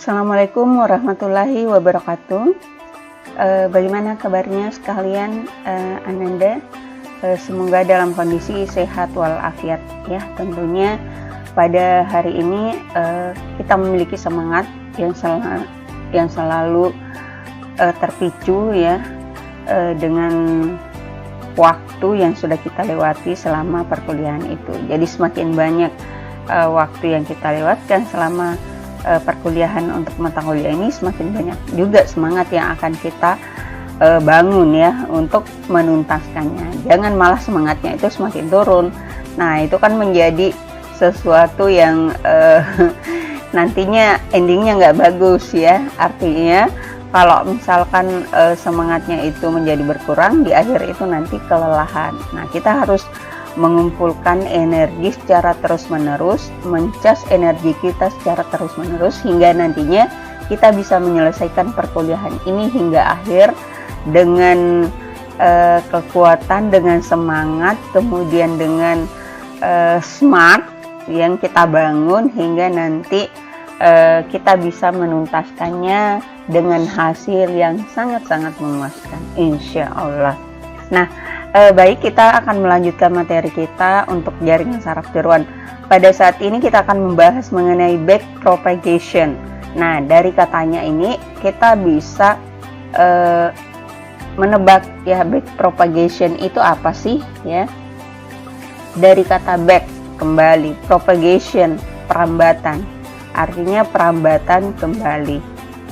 Assalamualaikum warahmatullahi wabarakatuh. Bagaimana kabarnya sekalian, Ananda? Semoga dalam kondisi sehat walafiat ya. Tentunya pada hari ini kita memiliki semangat yang selalu terpicu ya dengan waktu yang sudah kita lewati selama perkuliahan itu. Jadi semakin banyak waktu yang kita lewatkan selama perkuliahan untuk mata kuliah ini, semakin banyak juga semangat yang akan kita bangun ya untuk menuntaskannya. Jangan malah semangatnya itu semakin turun. Nah, itu kan menjadi sesuatu yang nantinya endingnya nggak bagus ya. Artinya kalau misalkan semangatnya itu menjadi berkurang, di akhir itu nanti kelelahan. Nah, kita harus mengumpulkan energi secara terus-menerus, mencas energi kita secara terus-menerus hingga nantinya kita bisa menyelesaikan perkuliahan ini hingga akhir dengan kekuatan, dengan semangat, kemudian dengan smart yang kita bangun hingga nanti kita bisa menuntaskannya dengan hasil yang sangat-sangat memuaskan, insya Allah. Nah, baik, kita akan melanjutkan materi kita untuk jaringan saraf jeroan. Pada saat ini kita akan membahas mengenai back propagation. Nah, dari katanya ini kita bisa menebak ya, back propagation itu apa sih ya. Dari kata back, kembali, propagation, perambatan, artinya perambatan kembali.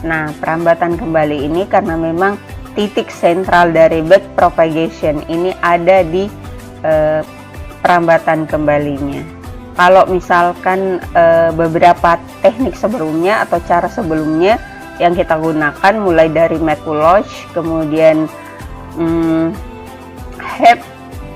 Nah, perambatan kembali ini karena memang titik sentral dari back propagation ini ada di perambatan kembalinya. Kalau misalkan beberapa teknik sebelumnya atau cara sebelumnya yang kita gunakan mulai dari McCulloch, kemudian Hebb,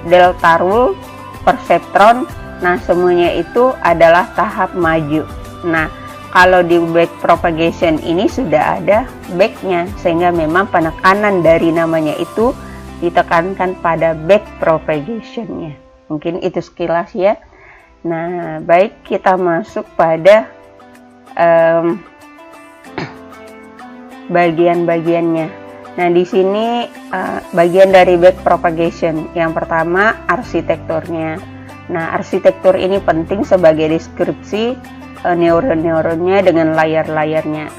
delta rule, perceptron, nah semuanya itu adalah tahap maju. Nah, kalau di back propagation ini sudah ada backnya, sehingga memang penekanan dari namanya itu ditekankan pada back propagationnya. Mungkin itu sekilas ya. Nah, baik, kita masuk pada bagian-bagiannya. Nah, di sini bagian dari back propagation. Yang pertama, arsitekturnya. Nah, arsitektur ini penting sebagai deskripsi neuron-neuronnya dengan layar-layarnya.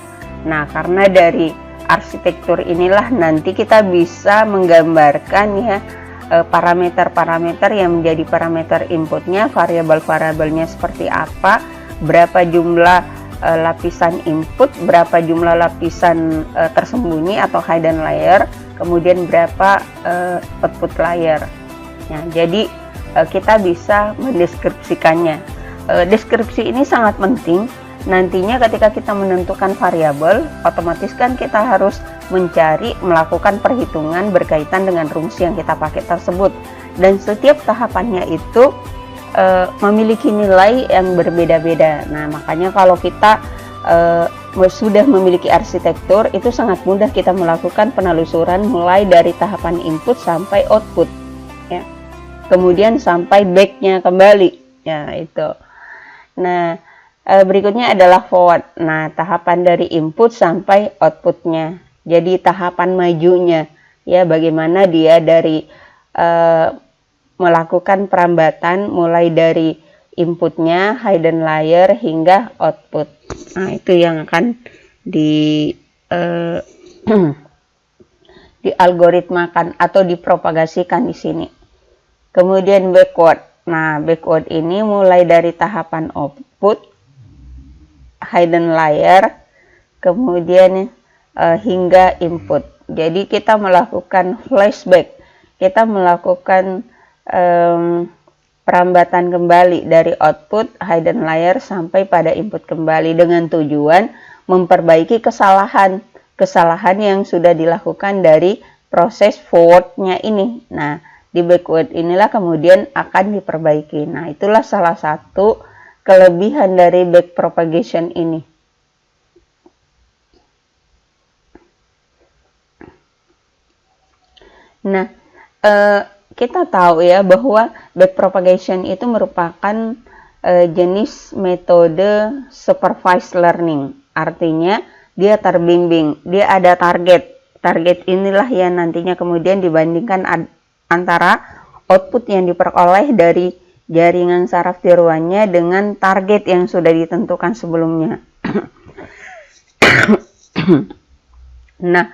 Nah, karena dari arsitektur inilah nanti kita bisa menggambarkan ya parameter-parameter yang menjadi parameter inputnya, variabel-variabelnya seperti apa, berapa jumlah lapisan input, berapa jumlah lapisan tersembunyi atau hidden layer, kemudian berapa output layer. Nah, jadi kita bisa mendeskripsikannya. Deskripsi ini sangat penting. Nantinya ketika kita menentukan variabel, otomatis kan kita harus melakukan perhitungan berkaitan dengan rumus yang kita pakai tersebut. Dan setiap tahapannya itu memiliki nilai yang berbeda-beda. Nah, makanya kalau kita sudah memiliki arsitektur, itu sangat mudah kita melakukan penelusuran mulai dari tahapan input sampai output ya. Kemudian sampai backnya kembali ya, itu. Nah, berikutnya adalah forward. Nah, tahapan dari input sampai outputnya. Jadi tahapan majunya ya, bagaimana dia dari melakukan perambatan mulai dari inputnya, hidden layer hingga output. Nah, itu yang akan dialgoritmakan atau dipropagasikan di sini. Kemudian backward. Nah, backward ini mulai dari tahapan output, hidden layer, kemudian hingga input. Jadi kita melakukan flashback, kita melakukan perambatan kembali dari output, hidden layer sampai pada input kembali dengan tujuan memperbaiki kesalahan yang sudah dilakukan dari proses forwardnya ini. Nah, di backward inilah kemudian akan diperbaiki. Nah, itulah salah satu kelebihan dari back propagation ini. Nah, kita tahu ya bahwa back propagation itu merupakan jenis metode supervised learning artinya dia terbimbing, dia ada target. Target inilah yang nantinya kemudian dibandingkan antara output yang diperoleh dari jaringan saraf tiruannya dengan target yang sudah ditentukan sebelumnya. Nah,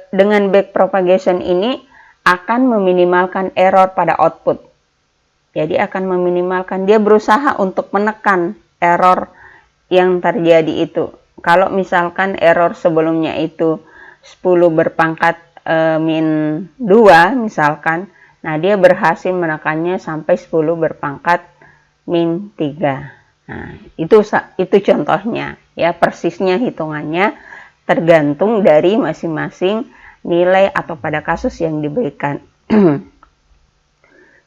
dengan backpropagation ini akan meminimalkan error pada output. Jadi akan meminimalkan, dia berusaha untuk menekan error yang terjadi itu. Kalau misalkan error sebelumnya itu 10 berpangkat min 2 misalkan, nah dia berhasil menekannya sampai 10 berpangkat min 3. Nah, itu contohnya ya, persisnya hitungannya tergantung dari masing-masing nilai atau pada kasus yang diberikan.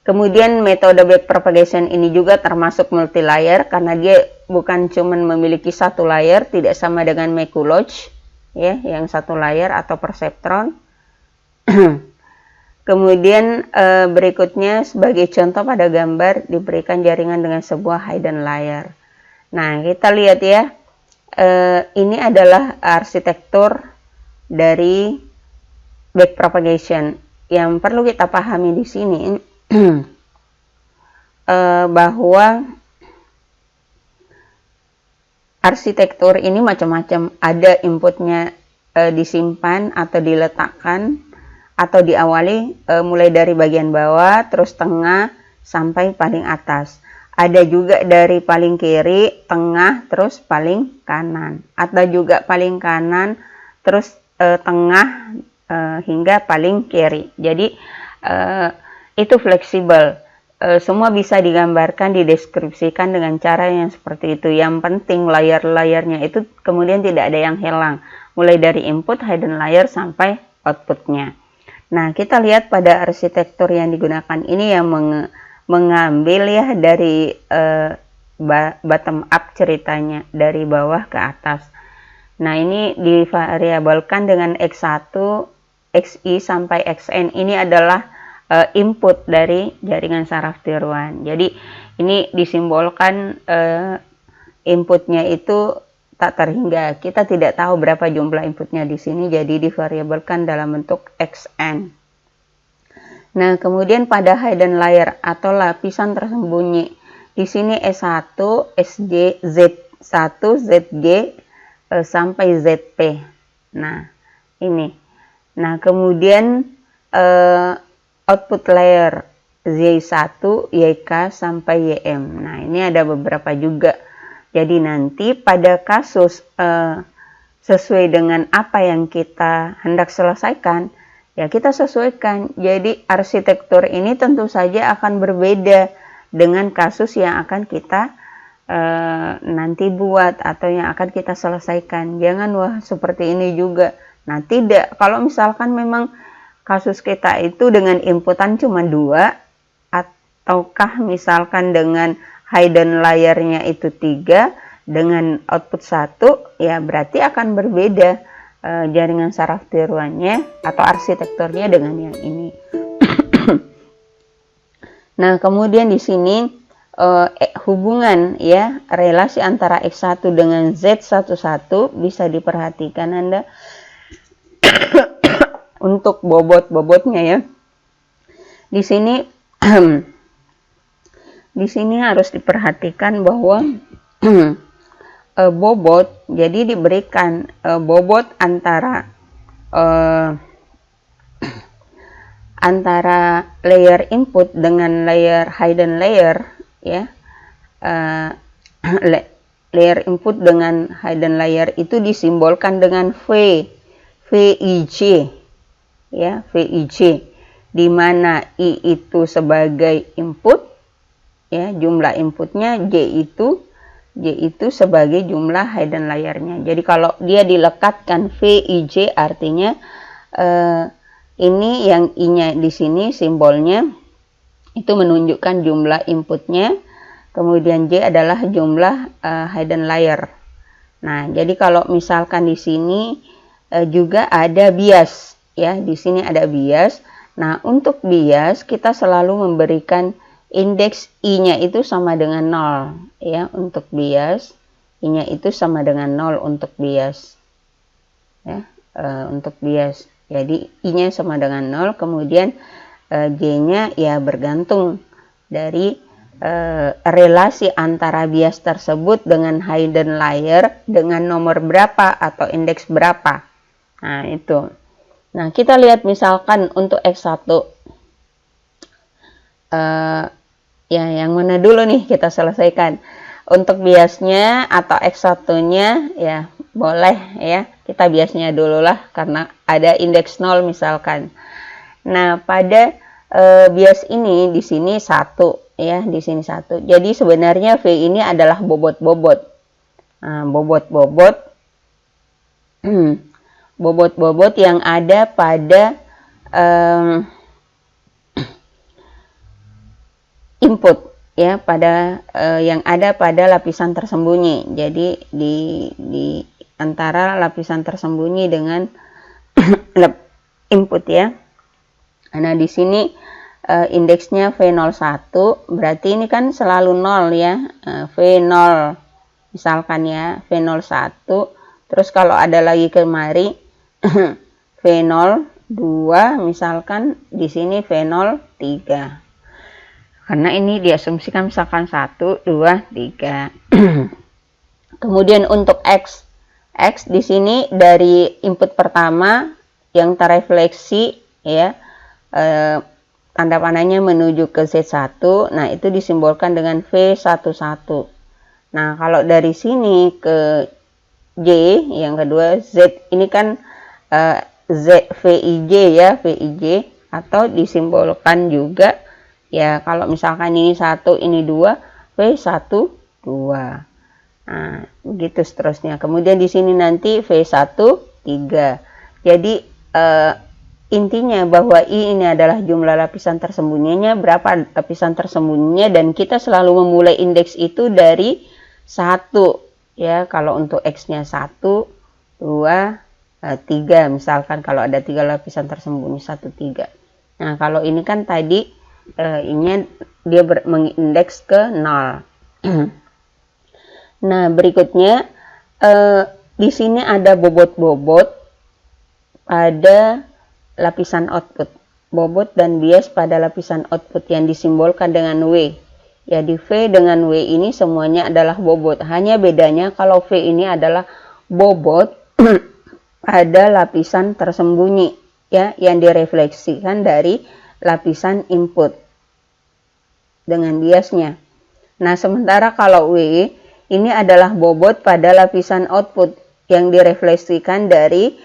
Kemudian metode backpropagation ini juga termasuk multi-layer karena dia bukan cuma memiliki satu layer, tidak sama dengan Mikuloch ya, yang satu layer atau perseptron. Kemudian berikutnya sebagai contoh pada gambar diberikan jaringan dengan sebuah hidden layer. Nah, kita lihat ya, ini adalah arsitektur dari backpropagation. Yang perlu kita pahami di sini bahwa arsitektur ini macam-macam, ada inputnya disimpan atau diletakkan atau diawali mulai dari bagian bawah, terus tengah sampai paling atas. Ada juga dari paling kiri, tengah, terus paling kanan. Atau juga paling kanan, terus tengah hingga paling kiri. Jadi itu fleksibel. Semua bisa digambarkan, dideskripsikan dengan cara yang seperti itu. Yang penting layer-layernya itu kemudian tidak ada yang hilang. Mulai dari input, hidden layer, sampai outputnya. Nah, kita lihat pada arsitektur yang digunakan ini yang mengambil ya dari bottom up ceritanya, dari bawah ke atas. Nah, ini divariabelkan dengan X1, XI sampai XN. Ini adalah input dari jaringan saraf tiruan. Jadi, ini disimbolkan inputnya itu tak terhingga. Kita tidak tahu berapa jumlah inputnya di sini, jadi divariabelkan dalam bentuk XN. Nah, kemudian pada hidden layer atau lapisan tersembunyi, di sini S1, SJ, Z1, ZG sampai ZP. Nah, ini. Nah, kemudian output layer Y1, YK sampai YM. Nah, ini ada beberapa juga. Jadi nanti pada kasus sesuai dengan apa yang kita hendak selesaikan, ya kita sesuaikan. Jadi arsitektur ini tentu saja akan berbeda dengan kasus yang akan kita nanti buat atau yang akan kita selesaikan. Jangan wah seperti ini juga. Nah, tidak. Kalau misalkan memang kasus kita itu dengan inputan cuma 2, ataukah misalkan dengan hidden layernya itu 3 dengan output 1, ya berarti akan berbeda jaringan saraf tiruannya atau arsitekturnya dengan yang ini. Nah, kemudian di sini hubungan ya, relasi antara X1 dengan Z11 bisa diperhatikan Anda untuk bobot-bobotnya ya. Di sini di sini harus diperhatikan bahwa bobot, jadi diberikan bobot antara layer input dengan layer hidden layer ya. Layer input dengan hidden layer itu disimbolkan dengan VIJ ya, VIJ, di mana I itu sebagai input ya, jumlah inputnya, J itu sebagai jumlah hidden layernya. Jadi kalau dia dilekatkan VIJ artinya ini yang I-nya di sini simbolnya itu menunjukkan jumlah inputnya, kemudian J adalah jumlah hidden layer. Nah, jadi kalau misalkan di sini juga ada bias ya, di sini ada bias. Nah, untuk bias kita selalu memberikan indeks I-nya itu sama dengan 0 ya untuk bias. I-nya itu sama dengan 0 untuk bias. Ya, untuk bias. Jadi I-nya sama dengan 0, kemudian J-nya ya bergantung dari relasi antara bias tersebut dengan hidden layer dengan nomor berapa atau indeks berapa. Nah, itu. Nah, kita lihat misalkan untuk X1. Ya, yang mana dulu nih kita selesaikan. Untuk biasnya atau X1-nya ya boleh ya. Kita biasnya dulu lah karena ada indeks 0 misalkan. Nah, pada bias ini di sini 1 ya, di sini 1. Jadi sebenarnya V ini adalah bobot-bobot. Nah, bobot-bobot bobot-bobot yang ada pada input ya, pada yang ada pada lapisan tersembunyi. Jadi di antara lapisan tersembunyi dengan input ya. Nah, di sini indeksnya V01, berarti ini kan selalu 0 ya. V0 misalkan ya, V01. Terus kalau ada lagi kemari V02 misalkan, di sini V03. Karena ini diasumsikan misalkan 1, 2, 3. Kemudian untuk X di sini dari input pertama yang terrefleksi ya, tanda panahnya menuju ke Z1. Nah, itu disimbolkan dengan V11. Nah, kalau dari sini ke J yang kedua, Z ini kan VIJ ya, VIJ, atau disimbolkan juga ya, kalau misalkan ini 1, ini 2, V12. Nah, begitu seterusnya. Kemudian di sini nanti V13. Jadi intinya bahwa I ini adalah jumlah lapisan tersembunyinya, berapa lapisan tersembunyinya, dan kita selalu memulai indeks itu dari 1 ya. Kalau untuk X-nya 1, 2, 3 misalkan, kalau ada 3 lapisan tersembunyi 1, 3. Nah, kalau ini kan tadi I-nya dia mengindeks ke 0. Nah, berikutnya di sini ada bobot-bobot pada lapisan output. Bobot dan bias pada lapisan output yang disimbolkan dengan W. Jadi V dengan W ini semuanya adalah bobot. Hanya bedanya kalau V ini adalah bobot pada lapisan tersembunyi ya, yang direfleksikan dari lapisan input dengan biasnya. Nah, sementara kalau W ini adalah bobot pada lapisan output yang direfleksikan dari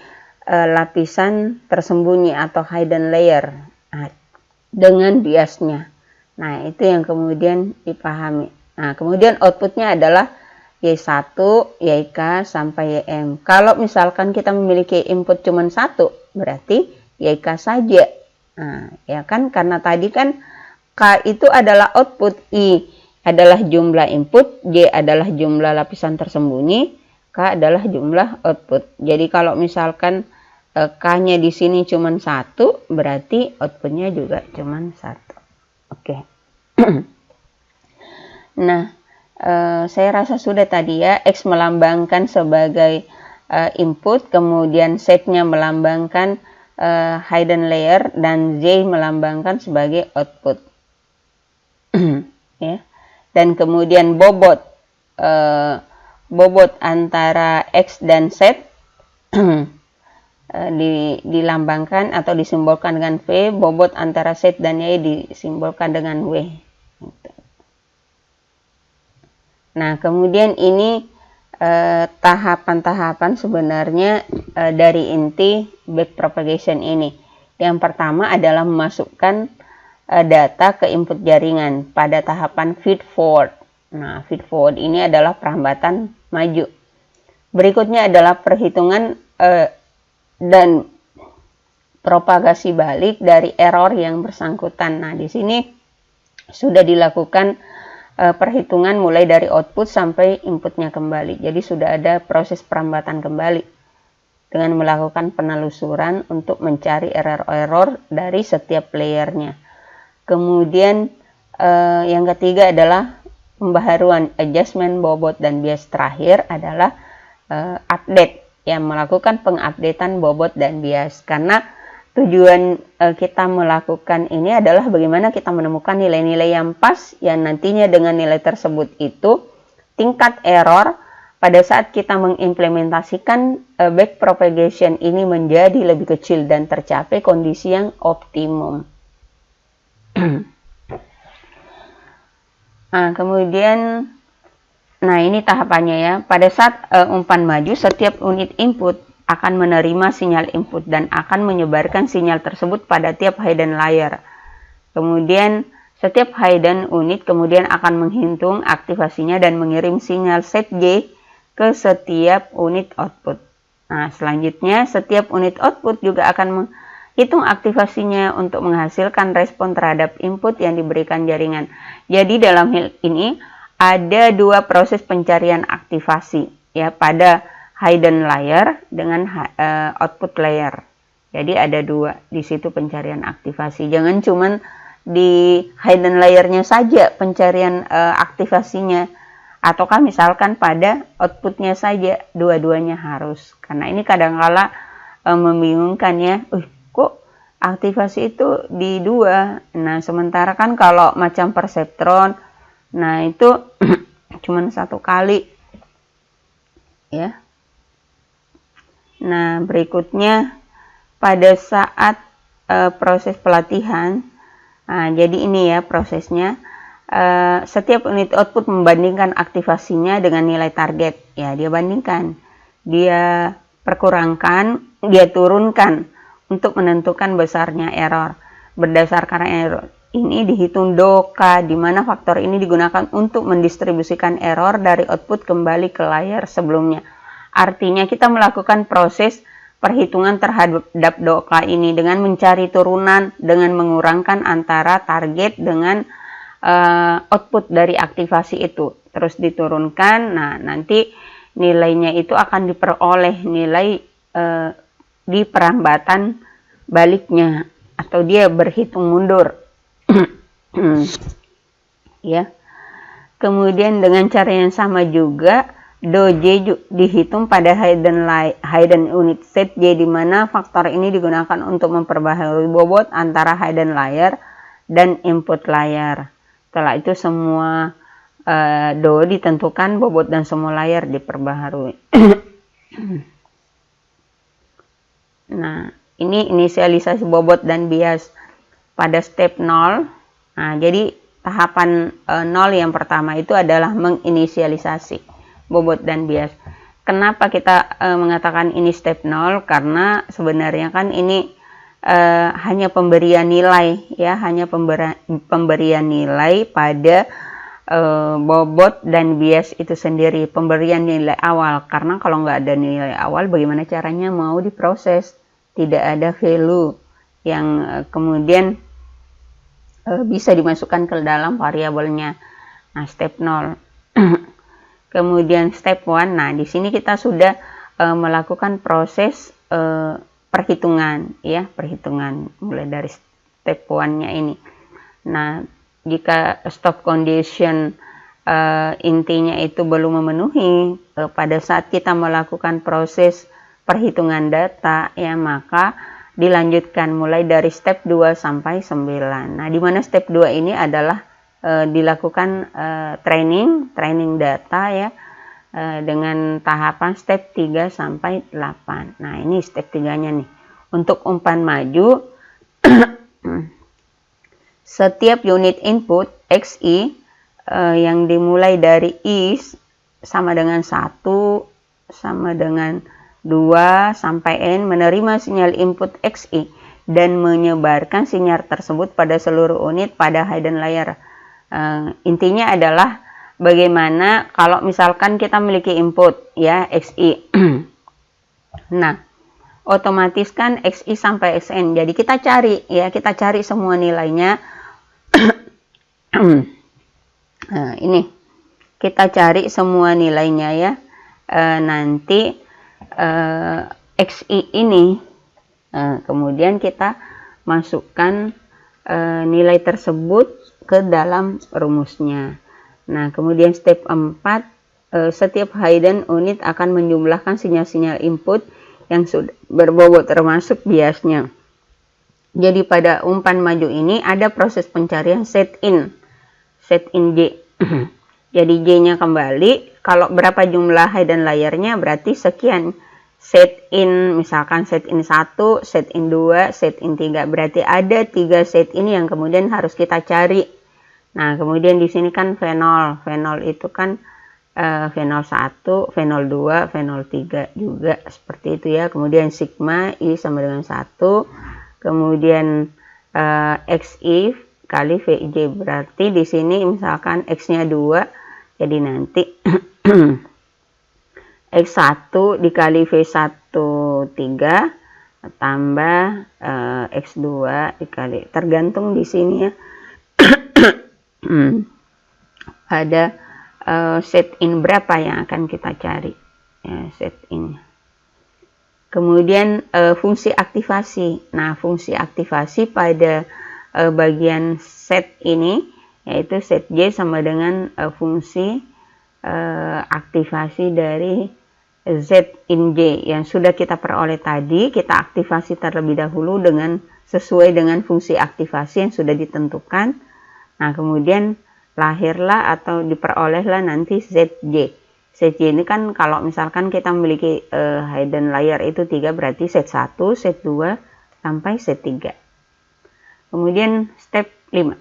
lapisan tersembunyi atau hidden layer dengan biasnya. Nah, itu yang kemudian dipahami. Nah, kemudian outputnya adalah Y1, YK, sampai YM. Kalau misalkan kita memiliki input cuma 1, berarti YK saja. Nah, ya kan, karena tadi kan K itu adalah output, I adalah jumlah input, J adalah jumlah lapisan tersembunyi, K adalah jumlah output. Jadi kalau misalkan K-nya di sini cuma 1, berarti outputnya juga cuma 1. Oke. Nah, saya rasa sudah tadi ya. X melambangkan sebagai input, kemudian Z-nya melambangkan hidden layer, dan Z melambangkan sebagai output. Ya. Dan kemudian bobot antara X dan Z dilambangkan atau disimbolkan dengan V. Bobot antara Z dan Y disimbolkan dengan W. Nah, kemudian ini tahapan-tahapan sebenarnya dari inti backpropagation ini. Yang pertama adalah memasukkan data ke input jaringan pada tahapan feed forward. Nah, feed forward ini adalah perlambatan maju. Berikutnya adalah perhitungan dan propagasi balik dari error yang bersangkutan. Nah, di sini sudah dilakukan perhitungan mulai dari output sampai inputnya kembali. Jadi sudah ada proses perlambatan kembali dengan melakukan penelusuran untuk mencari error-error dari setiap layernya. Kemudian yang ketiga adalah pembaharuan, adjustment bobot dan bias. Terakhir adalah update, yang melakukan pengupdatean bobot dan bias. Karena tujuan kita melakukan ini adalah bagaimana kita menemukan nilai-nilai yang pas, yang nantinya dengan nilai tersebut itu tingkat error pada saat kita mengimplementasikan backpropagation ini menjadi lebih kecil dan tercapai kondisi yang optimum. Nah, kemudian, ini tahapannya ya. Pada saat umpan maju, setiap unit input akan menerima sinyal input dan akan menyebarkan sinyal tersebut pada tiap hidden layer. Kemudian, setiap hidden unit kemudian akan menghitung aktivasinya dan mengirim sinyal set J ke setiap unit output. Nah, selanjutnya, setiap unit output juga akan hitung aktivasinya untuk menghasilkan respon terhadap input yang diberikan jaringan. Jadi dalam hal ini ada dua proses pencarian aktivasi ya pada hidden layer dengan output layer. Jadi ada dua di situ pencarian aktivasi. Jangan cuman di hidden layernya saja pencarian aktivasinya, ataukah misalkan pada outputnya saja, dua-duanya harus. Karena ini kadang-kala membingungkan ya. Kok aktivasi itu di dua? Nah, sementara kan kalau macam perseptron, nah itu cuman satu kali ya. Nah, berikutnya pada saat proses pelatihan, jadi ini ya prosesnya, setiap unit output membandingkan aktivasinya dengan nilai target. Ya, dia bandingkan, dia perkurangkan, dia turunkan untuk menentukan besarnya error. Berdasarkan error ini dihitung doka, di mana faktor ini digunakan untuk mendistribusikan error dari output kembali ke layer sebelumnya. Artinya kita melakukan proses perhitungan terhadap doka ini dengan mencari turunan, dengan mengurangkan antara target dengan output dari aktivasi itu. Terus diturunkan, nah nanti nilainya itu akan diperoleh nilai di perambatan baliknya, atau dia berhitung mundur. Ya. Kemudian dengan cara yang sama juga Doj dihitung pada hidden unit set J, di mana faktor ini digunakan untuk memperbaharui bobot antara hidden layer dan input layer. Setelah itu semua Do ditentukan, bobot dan semua layer diperbaharui. Nah, ini inisialisasi bobot dan bias pada step 0. Nah, jadi tahapan 0 yang pertama itu adalah menginisialisasi bobot dan bias. Kenapa kita mengatakan ini step 0? Karena sebenarnya kan ini hanya pemberian nilai ya, hanya pemberian nilai pada bobot dan bias itu sendiri, pemberian nilai awal. Karena kalau nggak ada nilai awal, bagaimana caranya mau diproses? Tidak ada value yang kemudian bisa dimasukkan ke dalam variabelnya. Nah, step 0. Kemudian step 1. Nah, di sini kita sudah melakukan proses perhitungan ya, perhitungan mulai dari step 1-nya ini. Nah, jika stop condition intinya itu belum memenuhi pada saat kita melakukan proses perhitungan data ya, maka dilanjutkan mulai dari step 2 sampai 9. Nah, di mana step 2 ini adalah dilakukan training data ya, dengan tahapan step 3 sampai 8. Nah, ini step 3-nya nih. Untuk umpan maju setiap unit input XI yang dimulai dari I sama dengan 1 sama dengan 2 sampai N menerima sinyal input XI dan menyebarkan sinyal tersebut pada seluruh unit pada hidden layer. Intinya adalah bagaimana kalau misalkan kita memiliki input ya XI. Nah, otomatis kan XI sampai XN. Jadi kita cari ya, kita cari semua nilainya. Nah, ini kita cari semua nilainya ya. Nanti XI ini kemudian kita masukkan nilai tersebut ke dalam rumusnya. Nah, kemudian step 4, setiap hidden unit akan menjumlahkan sinyal-sinyal input yang sudah berbobot termasuk biasnya. Jadi pada umpan maju ini ada proses pencarian set in J. Jadi J-nya kembali, kalau berapa jumlah hidden layernya berarti sekian. Set in, misalkan set in 1, set in 2, set in 3, berarti ada 3 set in yang kemudian harus kita cari. Nah, kemudian di sini kan fenol itu kan fenol 1, fenol 2, fenol 3 juga seperti itu ya. Kemudian sigma I sama dengan 1, kemudian XI kali VJ, berarti di sini misalkan X-nya 2, jadi nanti X1 dikali V1 3 tambah X2 dikali, tergantung di sini ya. Ada set in berapa yang akan kita cari ya, set in. Kemudian fungsi aktivasi. Nah, fungsi aktivasi pada bagian set ini yaitu set J sama dengan fungsi aktivasi dari Z in J yang sudah kita peroleh tadi. Kita aktivasi terlebih dahulu dengan sesuai dengan fungsi aktivasi yang sudah ditentukan. Nah, kemudian lahirlah atau diperolehlah nanti ZJ. ZJ ini kan kalau misalkan kita memiliki hidden layer itu 3, berarti set 1, set 2 sampai set 3. Kemudian step 5.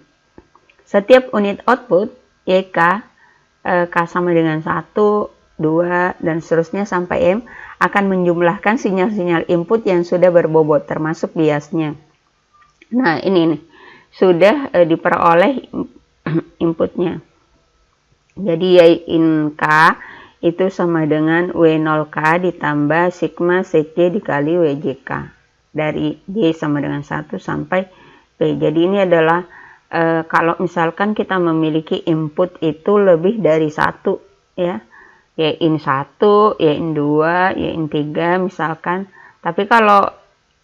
Setiap unit output YK K sama dengan 1, 2, dan seterusnya sampai M akan menjumlahkan sinyal-sinyal input yang sudah berbobot termasuk biasnya. Nah, ini nih sudah diperoleh inputnya. Jadi Y in K itu sama dengan W0K ditambah sigma CJ dikali WJK dari J sama dengan 1 sampai P. Jadi ini adalah kalau misalkan kita memiliki input itu lebih dari 1 ya. Y in 1, Y in 2, Y in 3 misalkan. Tapi kalau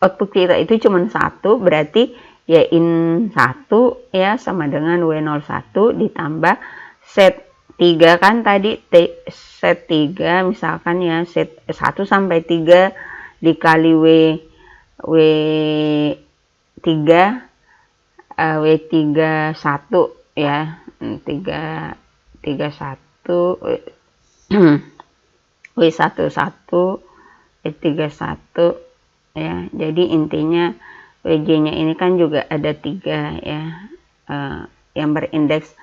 output kita itu cuma 1, berarti Y in 1 ya sama dengan W01 ditambah set 3 kan tadi set 3 misalkan ya, set 1 sampai 3 dikali W3 W31 ya, 31 W11 W31 ya. Jadi intinya WJ-nya ini kan juga ada 3 ya, yang berindeks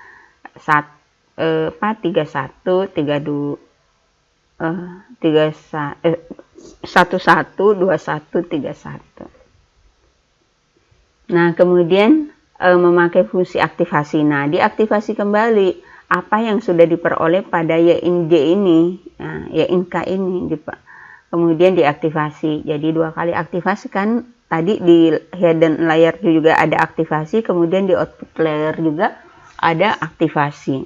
31, 32, 11, 21, 31. Nah, kemudian memakai fungsi aktivasi. Nah, diaktifasi kembali apa yang sudah diperoleh pada Y in J ini, nah, Y in K ini, kemudian diaktifasi. Jadi 2 kali aktivasi kan, tadi di hidden layer juga ada aktivasi, kemudian di output layer juga ada aktivasi.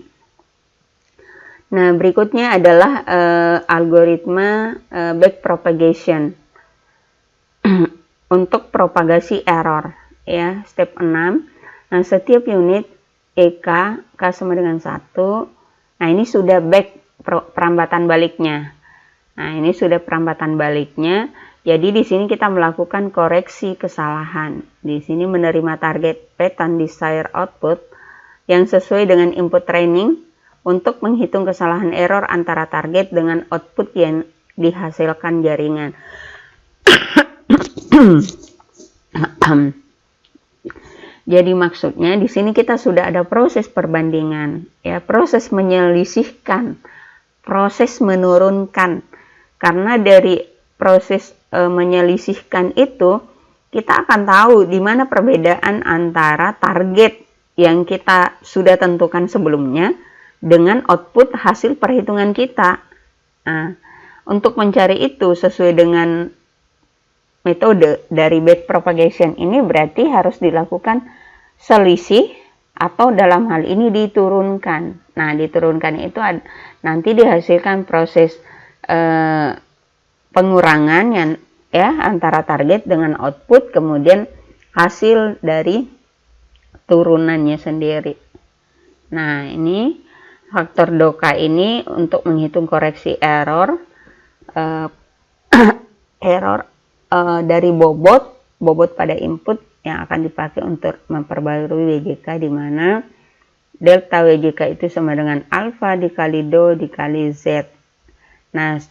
Nah, berikutnya adalah algoritma backpropagation untuk propagasi error ya, step 6. Nah, setiap unit EK K sama dengan 1. Nah, ini sudah perambatan baliknya. Nah, ini sudah perambatan baliknya. Jadi di sini kita melakukan koreksi kesalahan. Di sini menerima target pattern desired output yang sesuai dengan input training untuk menghitung kesalahan error antara target dengan output yang dihasilkan jaringan. Jadi maksudnya di sini kita sudah ada proses perbandingan, ya, proses menyelisihkan, proses menurunkan. Karena dari proses menyelisihkan itu kita akan tahu di mana perbedaan antara target yang kita sudah tentukan sebelumnya dengan output hasil perhitungan kita. Nah, untuk mencari itu sesuai dengan metode dari backpropagation ini berarti harus dilakukan selisih atau dalam hal ini diturunkan. Nah, diturunkan itu nanti dihasilkan proses pengurangan yang ya antara target dengan output, kemudian hasil dari turunannya sendiri. Nah, ini faktor doka ini untuk menghitung koreksi error dari bobot pada input yang akan dipakai untuk memperbarui WJK, di mana delta WJK itu sama dengan alfa dikali do dikali Z. Nah,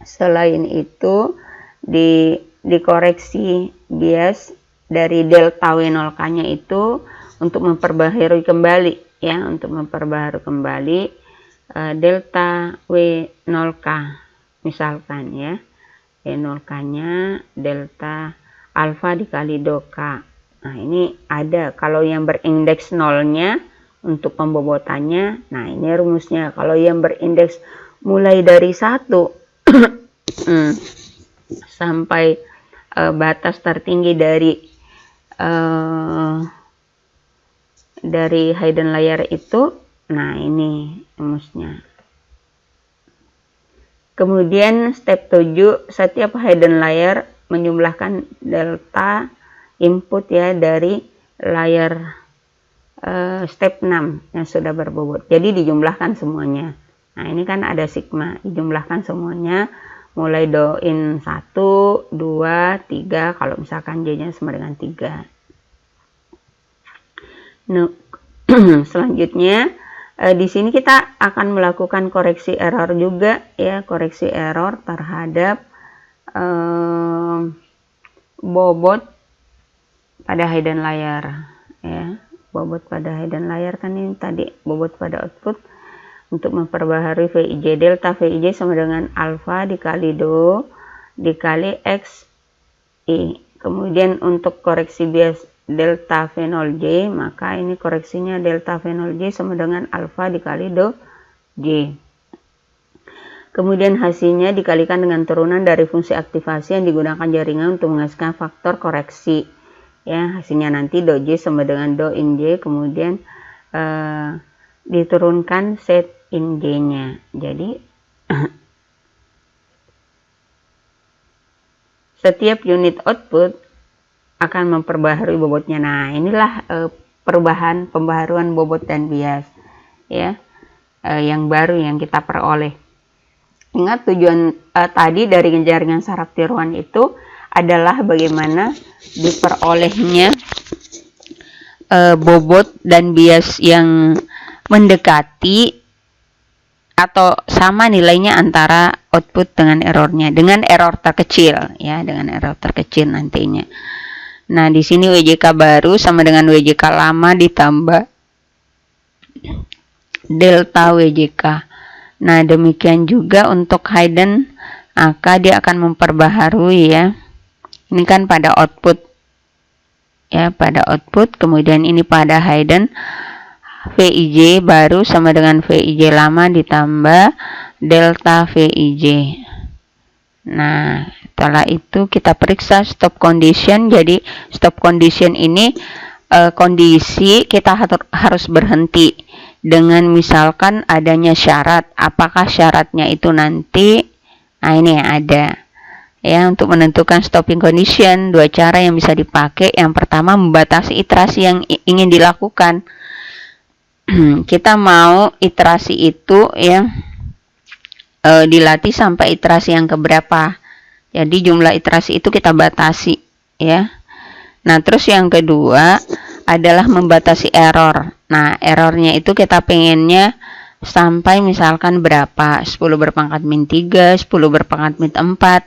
selain itu dikoreksi bias dari delta W0K-nya itu untuk memperbaharui kembali ya, untuk memperbaharui kembali delta W0K, misalkan ya, W0K-nya delta alfa dikali do K. Nah, ini ada kalau yang berindeks nolnya untuk pembobotannya. Nah, ini rumusnya. Kalau yang berindeks mulai dari 1 sampai batas tertinggi dari hidden layer itu, nah ini rumusnya. Kemudian step 7, setiap hidden layer menjumlahkan delta input ya dari layer step 6 yang sudah berbobot. Jadi dijumlahkan semuanya. Nah, ini kan ada sigma, dijumlahkan semuanya mulai do in 1, 2, 3, kalau misalkan J-nya sama dengan 3. Nah, selanjutnya di sini kita akan melakukan koreksi error juga ya, koreksi error terhadap bobot pada hidden layer ya. Bobot pada hidden layer kan ini tadi bobot pada output untuk memperbaharui VIJ. Delta VIJ sama dengan alfa dikali do dikali XI. Kemudian untuk koreksi bias delta V0J, maka ini koreksinya delta V0J sama dengan alfa dikali do J. Kemudian hasilnya dikalikan dengan turunan dari fungsi aktivasi yang digunakan jaringan untuk menghasilkan faktor koreksi. Ya, hasilnya nanti do J sama dengan do in J, kemudian diturunkan set in J-nya. Jadi setiap unit output akan memperbaharui bobotnya. Nah, inilah pembaharuan bobot dan bias ya, yang baru yang kita peroleh. Ingat tujuan tadi dari jaringan saraf tiruan itu adalah bagaimana diperolehnya bobot dan bias yang mendekati atau sama nilainya antara output dengan errornya, dengan error terkecil ya, dengan error terkecil nantinya. Nah, di sini WJK baru sama dengan WJK lama ditambah delta WJK. Nah, demikian juga untuk hidden, maka dia akan memperbaharui ya. Ini kan pada output ya, pada output, kemudian ini pada hidden. VIJ baru sama dengan VIJ lama ditambah delta VIJ. Nah, setelah itu kita periksa stop condition. Jadi stop condition ini kondisi kita harus berhenti dengan misalkan adanya syarat. Apakah syaratnya itu nanti, nah ini ada ya, untuk menentukan stopping condition. Dua cara yang bisa dipakai. Yang pertama, membatasi iterasi yang ingin dilakukan. Kita mau iterasi itu ya dilatih sampai iterasi yang keberapa. Jadi jumlah iterasi itu kita batasi ya. Nah, terus yang kedua adalah membatasi error. Nah, errornya itu kita pengennya sampai misalkan berapa, 10 berpangkat min 3, 10 berpangkat min 4.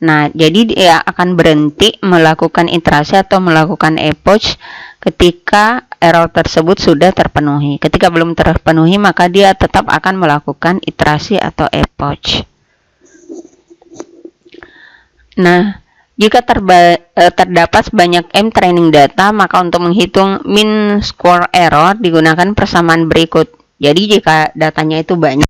Nah, jadi dia akan berhenti melakukan iterasi atau melakukan epoch ketika error tersebut sudah terpenuhi. Ketika belum terpenuhi, maka dia tetap akan melakukan iterasi atau epoch. Nah, jika terdapat sebanyak M training data, maka untuk menghitung mean square error digunakan persamaan berikut. Jadi jika datanya itu banyak,